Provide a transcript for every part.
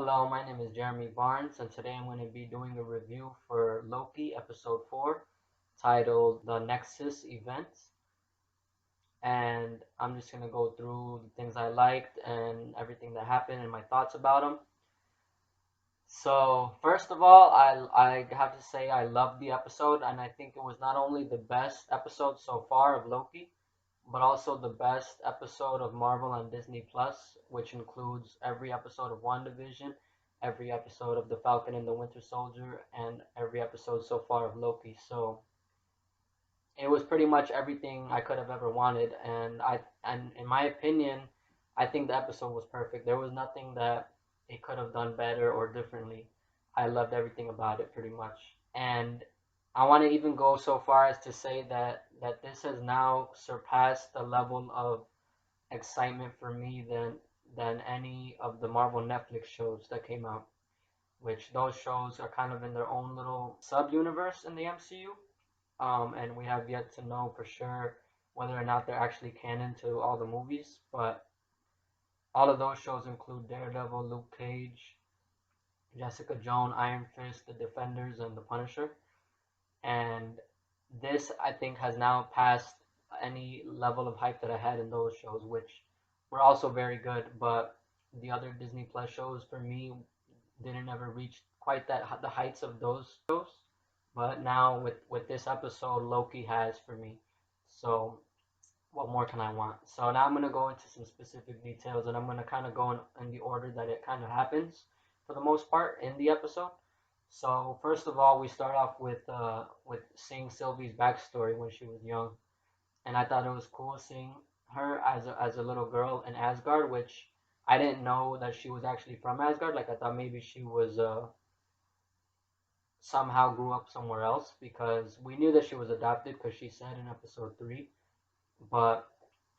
Hello, my name is Jeremy Barnes, and today I'm going to be doing a review for Loki episode 4 titled The Nexus Events. And I'm just going to go through the things I liked and everything that happened and my thoughts about them. So, first of all, I have to say I loved the episode, and I think it was not only the best episode so far of Loki, but also the best episode of Marvel on Disney Plus, which includes every episode of WandaVision, every episode of The Falcon and the Winter Soldier, and every episode so far of Loki. So it was pretty much everything I could have ever wanted, and in my opinion, I think the episode was perfect. There was nothing that it could have done better or differently. I loved everything about it pretty much. And I want to even go so far as to say that this has now surpassed the level of excitement for me than any of the Marvel Netflix shows that came out, which those shows are kind of in their own little sub-universe in the MCU. And we have yet to know for sure whether or not they're actually canon to all the movies, but all of those shows include Daredevil, Luke Cage, Jessica Jones, Iron Fist, The Defenders, and The Punisher. And this, I think, has now passed any level of hype that I had in those shows, which were also very good. But the other Disney Plus shows, for me, didn't ever reach quite the heights of those shows. But now with this episode, Loki has for me. So what more can I want? So now I'm gonna go into some specific details, and I'm gonna kind of go in the order that it kind of happens for the most part in the episode. So first of all, we start off with seeing Sylvie's backstory when she was young, and I thought it was cool seeing her as a little girl in Asgard, which I didn't know that she was actually from Asgard. Like I thought maybe she was somehow grew up somewhere else because we knew that she was adopted because she said in episode 3, but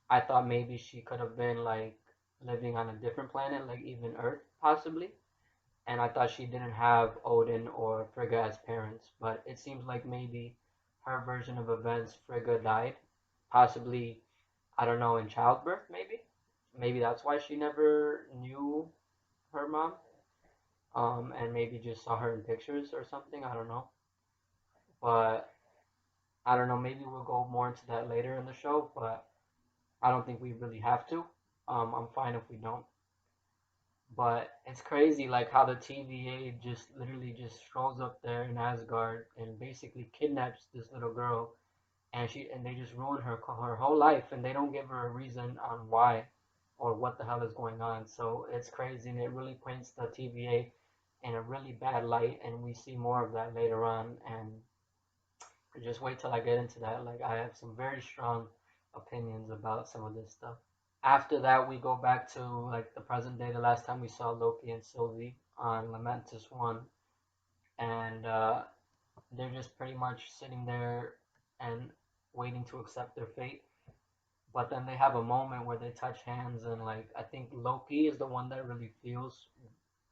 I thought maybe she could have been like living on a different planet, like even Earth possibly. And I thought she didn't have Odin or Frigga as parents, but it seems like maybe her version of events, Frigga died, possibly, I don't know, in childbirth, maybe. Maybe that's why she never knew her mom, and maybe just saw her in pictures or something. I don't know, but I don't know. Maybe we'll go more into that later in the show, but I don't think we really have to. I'm fine if we don't. But it's crazy, like how the TVA just literally just strolls up there in Asgard and basically kidnaps this little girl, and they just ruin her whole life, and they don't give her a reason on why or what the hell is going on. So it's crazy, and it really paints the TVA in a really bad light, and we see more of that later on. And just wait till I get into that. Like I have some very strong opinions about some of this stuff. After that, we go back to like the present day, the last time we saw Loki and Sylvie on Lamentus 1, and they're just pretty much sitting there and waiting to accept their fate. But then they have a moment where they touch hands, and like I think Loki is the one that really feels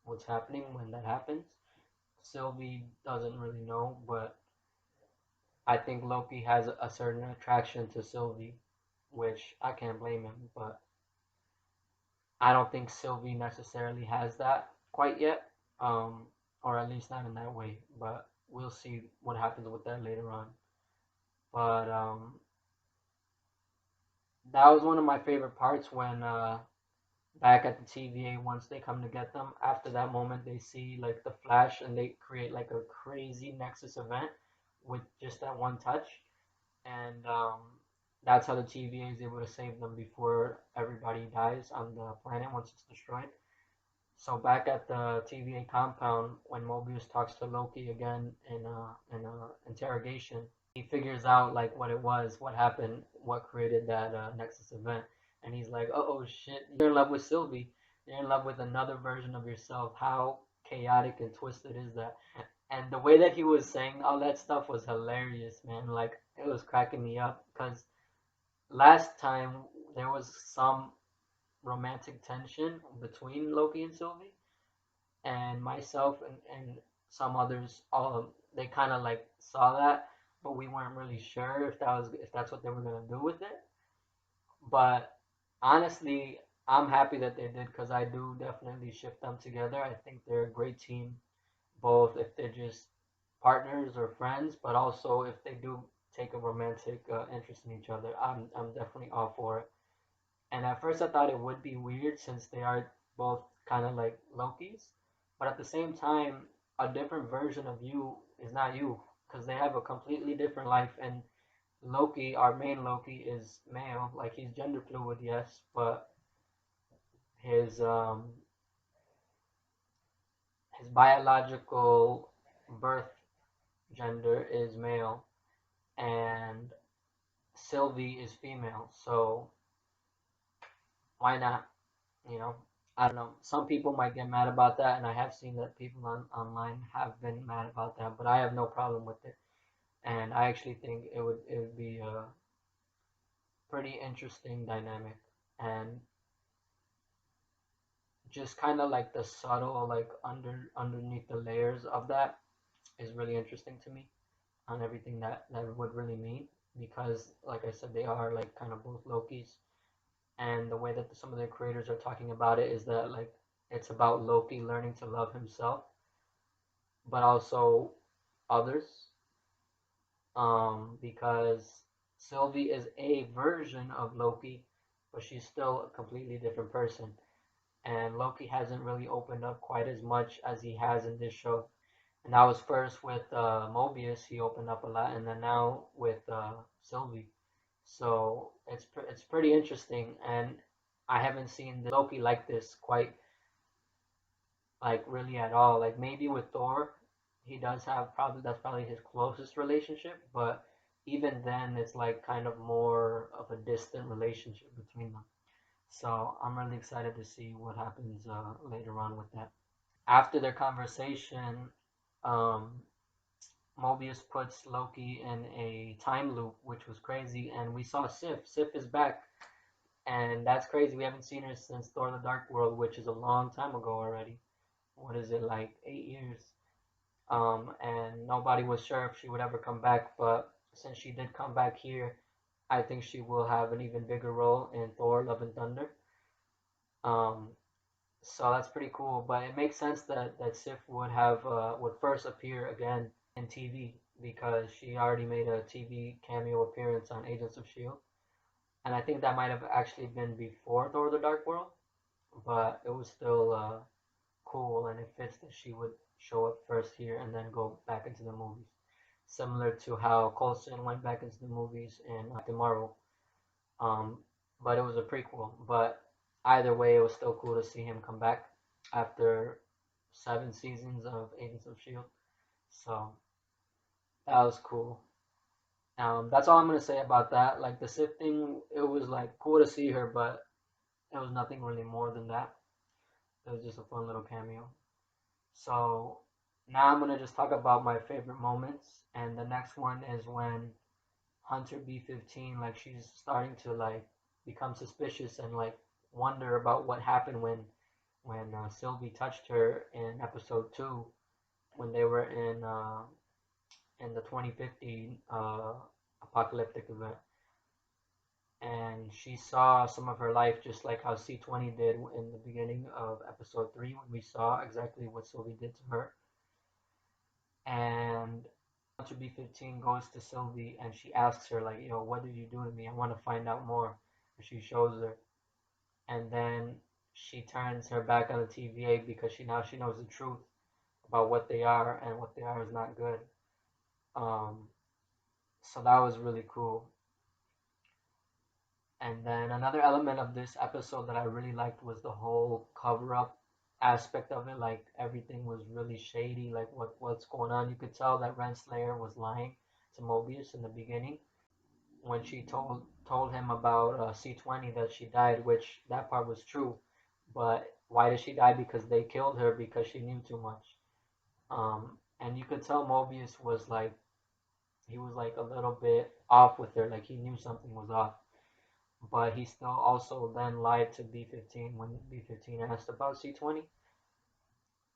what's happening when that happens. Sylvie doesn't really know, but I think Loki has a certain attraction to Sylvie, which I can't blame him, but I don't think Sylvie necessarily has that quite yet, or at least not in that way. But we'll see what happens with that later on. But that was one of my favorite parts when back at the TVA once they come to get them. After that moment, they see like the Flash and they create like a crazy Nexus event with just that one touch, and that's how the TVA is able to save them before everybody dies on the planet once it's destroyed. So back at the TVA compound, when Mobius talks to Loki again in interrogation, he figures out like what it was, what happened, what created that Nexus event, and he's like, "Oh shit, you're in love with Sylvie. You're in love with another version of yourself. How chaotic and twisted is that?" And the way that he was saying all that stuff was hilarious, man. Like it was cracking me up because last time there was some romantic tension between Loki and Sylvie, and myself and some others, all they kind of like saw that, but we weren't really sure if that's what they were gonna do with it. But honestly, I'm happy that they did because I do definitely ship them together. I think they're a great team, both if they're just partners or friends, but also if they do take a romantic interest in each other. I'm definitely all for it. And at first I thought it would be weird since they are both kind of like Lokis, but at the same time, a different version of you is not you because they have a completely different life. And Loki, our main Loki, is male. Like he's gender fluid, yes, but his um his biological birth gender is male, and Sylvie is female. So why not? You know, I don't know. Some people might get mad about that, and I have seen that people online have been mad about that, but I have no problem with it. And I actually think it would be a pretty interesting dynamic, and just kind of like the subtle like underneath the layers of that is really interesting to me on everything that would really mean, because like I said, they are like kind of both Lokis, and the way that some of the creators are talking about it is that like it's about Loki learning to love himself, but also others. Because Sylvie is a version of Loki, but she's still a completely different person. And Loki hasn't really opened up quite as much as he has in this show. And that was first with Mobius, he opened up a lot, and then now with Sylvie. So it's pretty interesting, and I haven't seen Loki like this quite like really at all. Like maybe with Thor, he does have probably that's probably his closest relationship, but even then, it's like kind of more of a distant relationship between them. So I'm really excited to see what happens later on with that. After their conversation, um, Mobius puts Loki in a time loop, which was crazy, and we saw Sif. Sif is back, and that's crazy. We haven't seen her since Thor: The Dark World, which is a long time ago already. What is it, like 8 years? And nobody was sure if she would ever come back, but since she did come back here, I think she will have an even bigger role in Thor: Love and Thunder. Um, so that's pretty cool. But it makes sense that Sif would first appear again in TV because she already made a TV cameo appearance on Agents of Shield, and I think that might have actually been before Thor: The Dark World, but it was still cool, and it fits that she would show up first here and then go back into the movies, similar to how Coulson went back into the movies in Captain Marvel. Um, but it was a prequel. But either way, it was still cool to see him come back after 7 seasons of Agents of Shield. So that was cool. That's all I'm gonna say about that. Like the Sif thing, it was like cool to see her, but it was nothing really more than that. It was just a fun little cameo. So now I'm gonna just talk about my favorite moments, and the next one is when Hunter B15, like she's starting to like become suspicious and like wonder about what happened when Sylvie touched her in episode 2 when they were in the 2050 apocalyptic event, and she saw some of her life just like how C20 did in the beginning of episode 3 when we saw exactly what Sylvie did to her. And Hunter B15 goes to Sylvie and she asks her like, what did you do to me? I want to find out more. And she shows her, and then she turns her back on the TVA because she knows the truth about what they are, and what they are is not good. Um, so that was really cool. And then another element of this episode that I really liked was the whole cover up aspect of it. Like everything was really shady. Like what's going on? You could tell that Renslayer was lying to Mobius in the beginning when she told him about C20 that she died, which that part was true. But why did she die? Because they killed her because she knew too much. And you could tell Mobius was like he was like a little bit off with her, like he knew something was off. But he still also then lied to B15 when B15 asked about C20.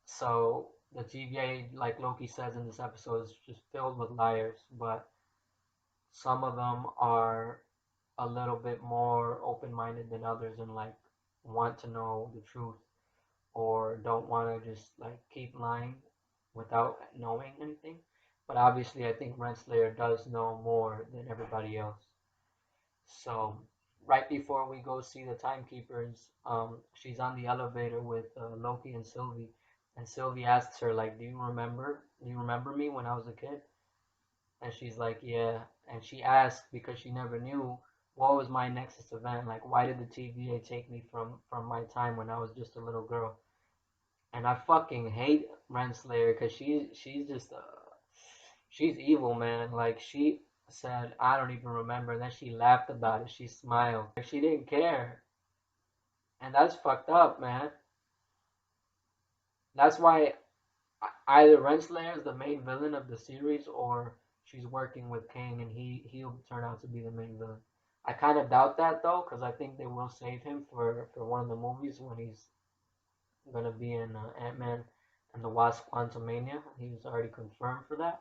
So the TVA, like Loki says in this episode, is just filled with liars, but some of them are a little bit more open minded than others and like want to know the truth or don't want to just like keep lying without knowing anything. But obviously, I think Renslayer does know more than everybody else. So right before we go see the timekeepers, she's on the elevator with Loki and Sylvie, and Sylvie asks her like, "Do you remember? Do you remember me when I was a kid?" And she's like, "Yeah." And she asked because she never knew what was my Nexus event. Like, why did the TVA take me from my time when I was just a little girl? And I fucking hate Renslayer because she's just she's evil, man. Like she said, I don't even remember. And then she laughed about it. She smiled. Like she didn't care, and that's fucked up, man. That's why either Renslayer is the main villain of the series, or she's working with Kang, and he'll turn out to be the main villain. I kind of doubt that though, because I think they will save him for one of the movies when he's gonna be in Ant-Man and the Wasp: Quantumania. He's already confirmed for that.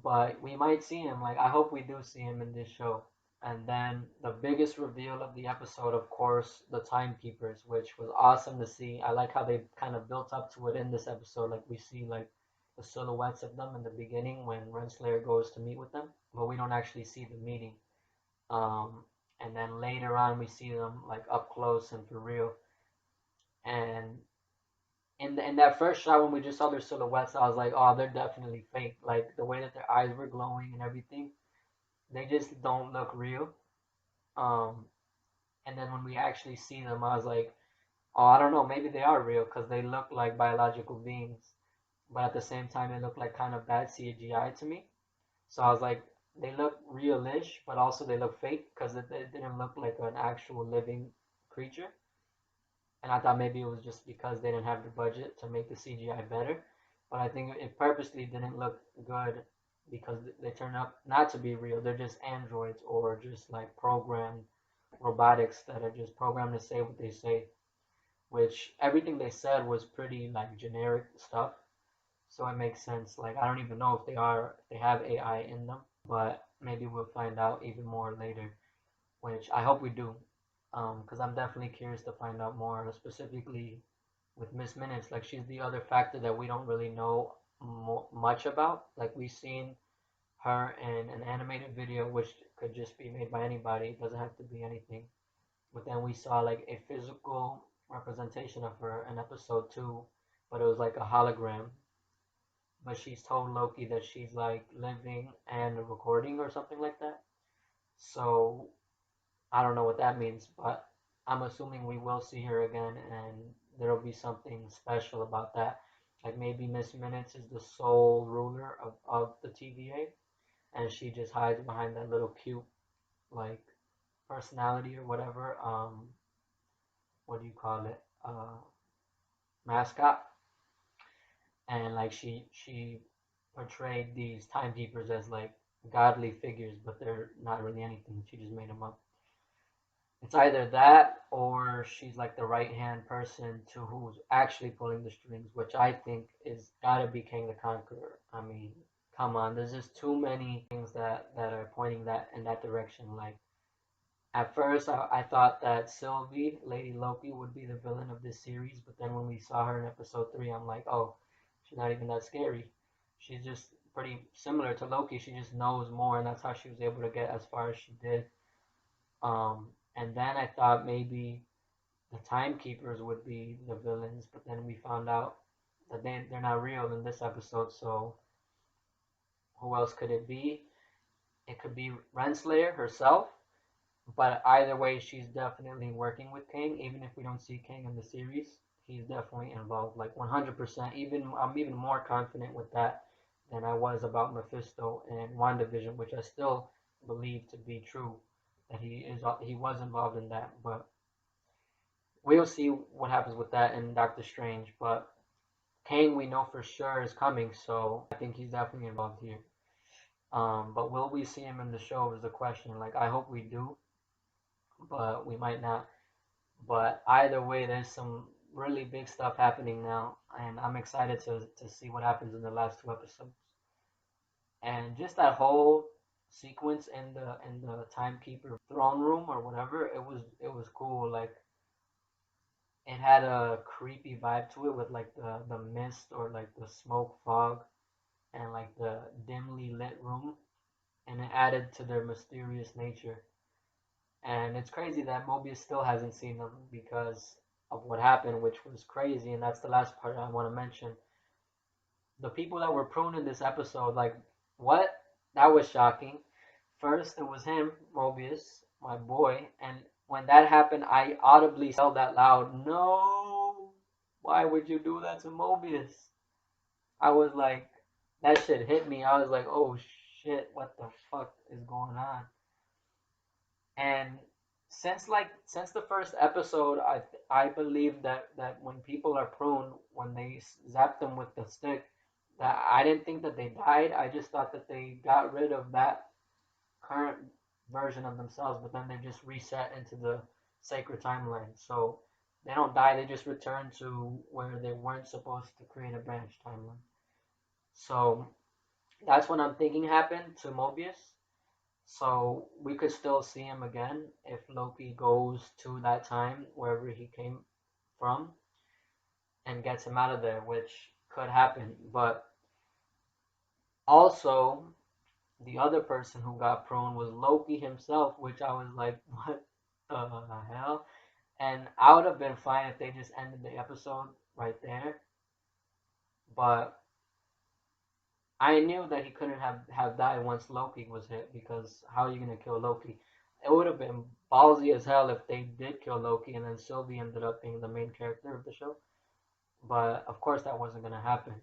But we might see him. Like I hope we do see him in this show. And then the biggest reveal of the episode, of course, the timekeepers, which was awesome to see. I like how they kind of built up to it in this episode. Like we see like the silhouettes of them in the beginning when Renslayer goes to meet with them, but we don't actually see the meeting. And then later on, we see them like up close and for real. And in that first shot when we just saw their silhouettes, I was like, oh, they're definitely fake. Like the way that their eyes were glowing and everything, they just don't look real. Um, and then when we actually see them, I was like, oh, I don't know, maybe they are real because they look like biological beings, but at the same time, they look like kind of bad CGI to me. So I was like, they look realish, but also they look fake because it didn't look like an actual living creature. And I thought maybe it was just because they didn't have the budget to make the CGI better. But I think it purposely didn't look good because they turn out not to be real. They're just androids or just like programmed robotics that are just programmed to say what they say. Which everything they said was pretty like generic stuff. So it makes sense. Like I don't even know if they have AI in them, but maybe we'll find out even more later, which I hope we do. Because I'm definitely curious to find out more, specifically with Miss Minutes. Like she's the other factor that we don't really know much about. Like we've seen her in an animated video, which could just be made by anybody. It doesn't have to be anything. But then we saw like a physical representation of her in episode 2, but it was like a hologram. But she's told Loki that she's like living and recording or something like that. So I don't know what that means, but I'm assuming we will see her again and there'll be something special about that. Like maybe Miss Minutes is the sole ruler of the TVA and she just hides behind that little cute like personality or whatever. What do you call it? Mascot. And like she portrayed these timekeepers as like godly figures, but they're not really anything. She just made them up. It's either that or she's like the right hand person to who's actually pulling the strings, which I think is gotta be King the Conqueror. I mean, come on, there's just too many things that are pointing that in that direction. Like at first, I thought that Sylvie, Lady Loki, would be the villain of this series, but then when we saw her in episode 3, I'm like, oh, she's not even that scary. She's just pretty similar to Loki. She just knows more, and that's how she was able to get as far as she did. And then I thought maybe the timekeepers would be the villains, but then we found out that they're not real in this episode. So who else could it be? It could be Renslayer herself, but either way, she's definitely working with Kang. Even if we don't see Kang in the series, he's definitely involved, like 100%. Even I'm even more confident with that than I was about Mephisto and WandaVision, which I still believe to be true that he was involved in that. But we'll see what happens with that in Doctor Strange. But Kang, we know for sure is coming, so I think he's definitely involved here. But will we see him in the show is the question. Like I hope we do, but we might not. But either way, there's some really big stuff happening now, and I'm excited to see what happens in the last 2 episodes. And just that whole sequence in the timekeeper throne room or whatever, it was cool. Like it had a creepy vibe to it with like the mist or like the smoke fog and like the dimly lit room, and it added to their mysterious nature. And it's crazy that Mobius still hasn't seen them because of what happened, which was crazy. And that's the last part I want to mention. The people that were pruned in this episode, like, what? That was shocking. First, it was him, Mobius, my boy. And when that happened, I audibly yelled that loud, no! Why would you do that to Mobius? I was like, that shit hit me. I was like, oh shit, what the fuck is going on? And since the first episode, I believe that when people are pruned, when they zap them with the stick, that I didn't think that they died. I just thought that they got rid of that current version of themselves, but then they just reset into the sacred timeline. So they don't die; they just return to where they weren't supposed to create a branch timeline. So that's what I'm thinking happened to Mobius. So we could still see him again if Loki goes to that time wherever he came from and gets him out of there, which could happen. But also, the other person who got prone was Loki himself, which I was like, what the hell? And I would have been fine if they just ended the episode right there. But I knew that he couldn't have died once Loki was hit because how are you gonna kill Loki? It would have been ballsy as hell if they did kill Loki and then Sylvie ended up being the main character of the show. But of course that wasn't gonna happen.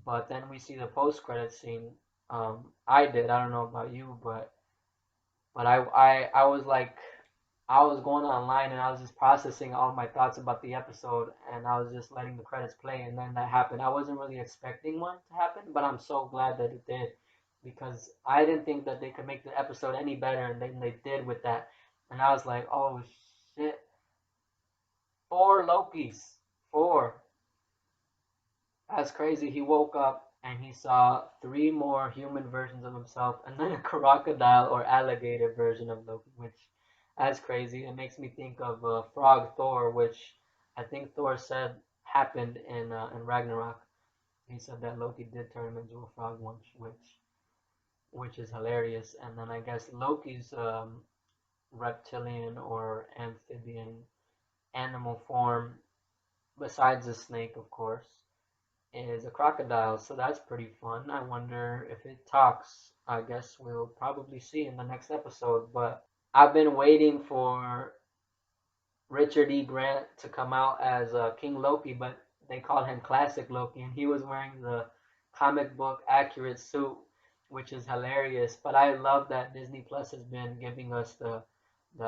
But then we see the post credit scene. I did. I don't know about you, but I was like I was going online and I was just processing all my thoughts about the episode and I was just letting the credits play and then that happened. I wasn't really expecting one to happen, but I'm so glad that it did because I didn't think that they could make the episode any better and then they did with that. And I was like, oh shit, four Lokis, four. That's crazy. He woke up and he saw three more human versions of himself and then a crocodile or alligator version of Loki, which that's crazy. It makes me think of Frog Thor, which I think Thor said happened in Ragnarok. He said that Loki did turn him into a frog once, which is hilarious. And then I guess Loki's reptilian or amphibian animal form, besides the snake, of course, is a crocodile, so that's pretty fun. I wonder if it talks. I guess we'll probably see in the next episode, but I've been waiting for Richard E. Grant to come out as King Loki, but they call him Classic Loki, and he was wearing the comic book accurate suit, which is hilarious. But I love that Disney Plus has been giving us the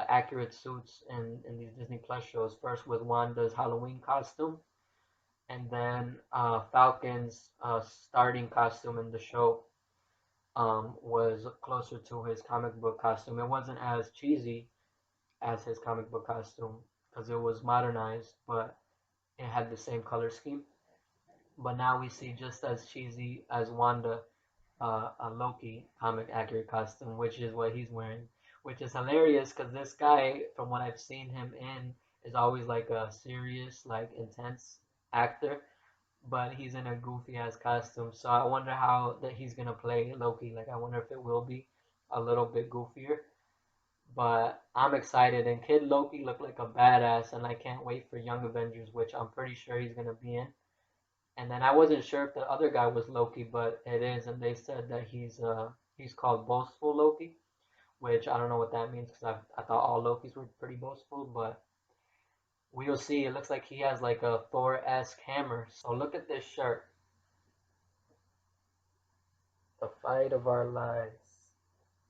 accurate suits in these Disney Plus shows. First with Wanda's Halloween costume, and then Falcon's starting costume in the show was closer to his comic book costume. It wasn't as cheesy as his comic book costume because it was modernized, but it had the same color scheme. But now we see just as cheesy as Wanda, a Loki comic accurate costume, which is what he's wearing, which is hilarious because this guy, from what I've seen him in, is always like a serious, like intense actor, but he's in a goofy ass costume. So I wonder how that he's gonna play Loki. Like I wonder if it will be a little bit goofier. But I'm excited, and Kid Loki looked like a badass, and I can't wait for Young Avengers, which I'm pretty sure he's gonna be in. And then I wasn't sure if the other guy was Loki, but it is, and they said that he's called Boastful Loki, which I don't know what that means because I thought all Lokis were pretty boastful, but we'll see. It looks like he has like a Thor-esque hammer. So look at this shirt. The fight of our lives.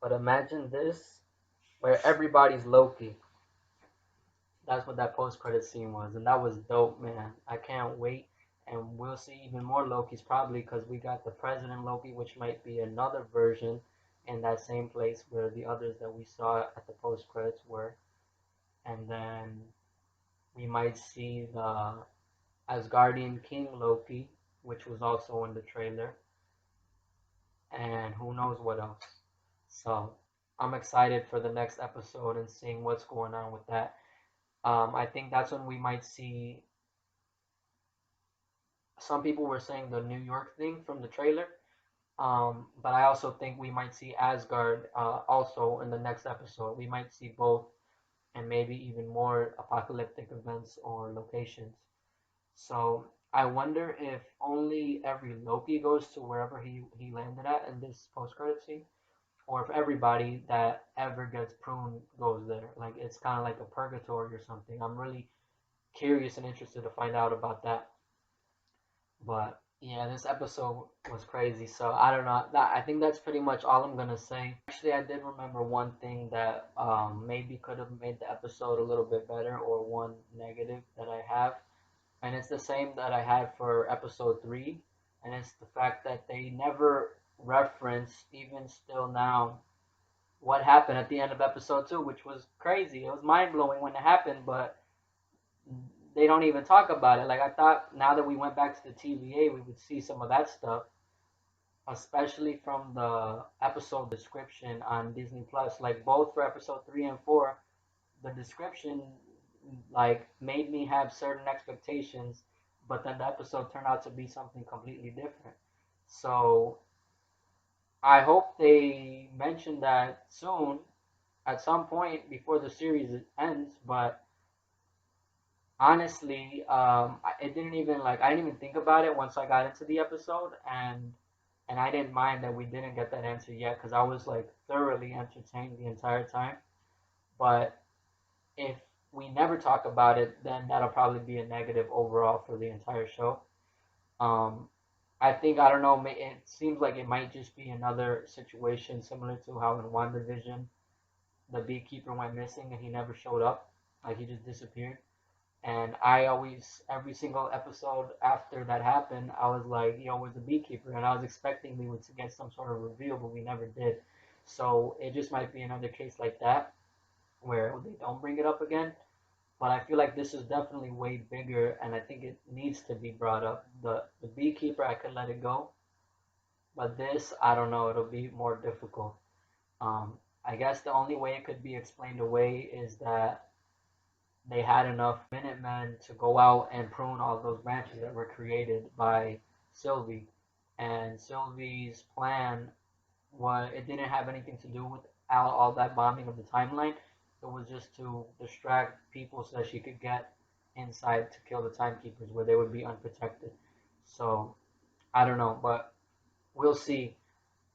But imagine this where everybody's Loki. That's what that post credit scene was, and that was dope, man. I can't wait, and we'll see even more Lokis probably because we got the President Loki, which might be another version in that same place where the others that we saw at the post credits were, and then we might see the Asgardian King Loki, which was also in the trailer, and who knows what else. So I'm excited for the next episode and seeing what's going on with that. I think that's when we might see. Some people were saying the New York thing from the trailer, but I also think we might see Asgard also in the next episode. We might see both, and maybe even more apocalyptic events or locations. So I wonder if only every Loki goes to wherever he landed at in this post credit scene, or if everybody that ever gets pruned goes there. Like it's kind of like a purgatory or something. I'm really curious and interested to find out about that. But yeah, this episode was crazy. So I don't know. I think that's pretty much all I'm gonna say. Actually, I did remember one thing that maybe could have made the episode a little bit better, or one negative that I have, and it's the same that I had for episode three, and it's the fact that they never reference, even still now, what happened at the end of episode two, which was crazy. It was mind blowing when it happened, but they don't even talk about it. Like I thought, now that we went back to the TVA, we would see some of that stuff, especially from the episode description on Disney Plus. Like both for episode three and four, the description like made me have certain expectations, but then the episode turned out to be something completely different. So I hope they mention that soon at some point before the series ends. But honestly, it didn't even like I didn't even think about it once I got into the episode, and I didn't mind that we didn't get that answer yet because I was like thoroughly entertained the entire time. But if we never talk about it, then that'll probably be a negative overall for the entire show. Um, I think I don't know. It seems like it might just be another situation similar to how in WandaVision the beekeeper went missing and he never showed up, like he just disappeared. And I always, every single episode after that happened, I was like, yo, where's the beekeeper? And I was expecting we would get some sort of reveal, but we never did. So it just might be another case like that where they don't bring it up again. But I feel like this is definitely way bigger, and I think it needs to be brought up. The beekeeper, I could let it go, but this, I don't know, it'll be more difficult. I guess the only way it could be explained away is that they had enough Minutemen to go out and prune all those branches that were created by Sylvie. And Sylvie's plan was it didn't have anything to do with all that bombing of the timeline. It was just to distract people so that she could get inside to kill the timekeepers where they would be unprotected. So I don't know, but we'll see.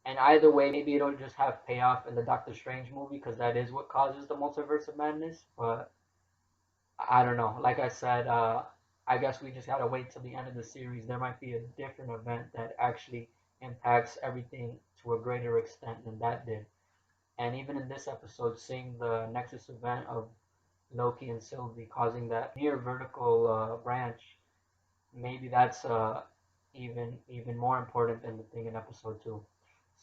And either way, maybe it'll just have payoff in the Doctor Strange movie because that is what causes the multiverse of madness. But I don't know. Like I said, I guess we just gotta wait till the end of the series. There might be a different event that actually impacts everything to a greater extent than that did. And even in this episode, seeing the Nexus event of Loki and Sylvie causing that near vertical branch, maybe that's even more important than the thing in episode two.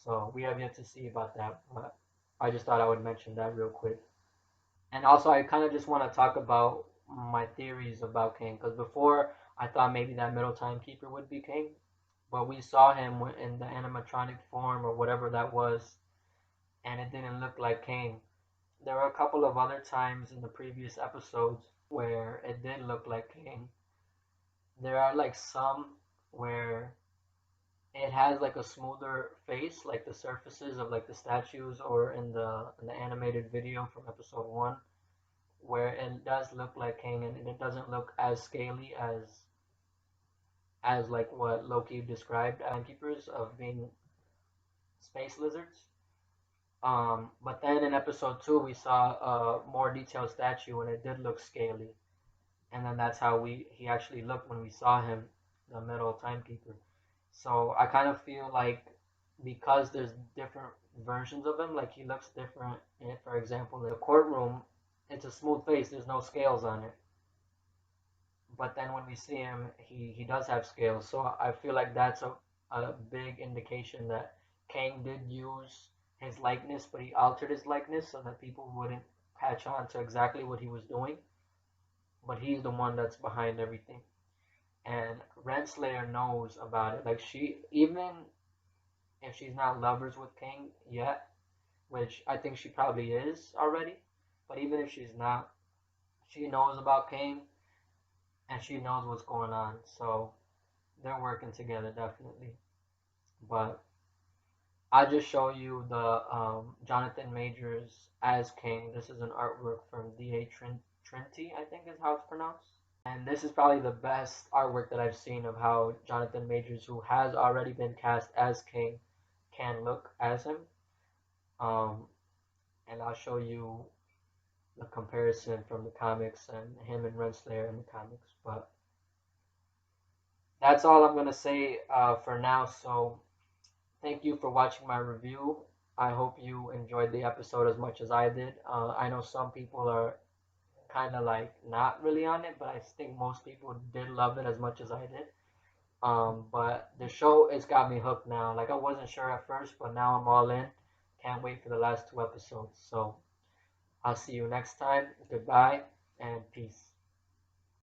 So we have yet to see about that, but I just thought I would mention that real quick. And also, I kind of just want to talk about my theories about Kang, because before I thought maybe that middle timekeeper would be Kang, but we saw him in the animatronic form or whatever that was, and it didn't look like Kang. There were a couple of other times in the previous episodes where it did look like Kang. There are like some where it has like a smoother face, like the surfaces of like the statues or in the animated video from episode one, where it does look like Kang and it doesn't look as scaly as like what Loki described as keepers of being space lizards. But then in episode two we saw a more detailed statue and it did look scaly, and then that's how we he actually looked when we saw him, the middle timekeeper. So I kind of feel like because there's different versions of him, like he looks different. For example, in the courtroom, it's a smooth face. There's no scales on it. But then when we see him, he does have scales. So I feel like that's a big indication that Kang did use his likeness, but he altered his likeness so that people wouldn't catch on to exactly what he was doing. But he's the one that's behind everything. And Renslayer knows about it. Like she, even if she's not lovers with Kang yet, which I think she probably is already, but even if she's not, She knows about Kang and she knows what's going on. So they're working together definitely. But I just show you the Jonathan Majors as King. This is an artwork from D.A. Trinity, I think is how it's pronounced. And this is probably the best artwork that I've seen of how Jonathan Majors, who has already been cast as King, can look as him. Um, and I'll show you the comparison from the comics and him and Renslayer in the comics. But that's all I'm gonna say for now. So thank you for watching my review. I hope you enjoyed the episode as much as I did. I know some people are kind of like not really on it, but I think most people did love it as much as I did. But the show has got me hooked now. Like I wasn't sure at first, but now I'm all in. Can't wait for the last two episodes. So I'll see you next time. Goodbye and peace.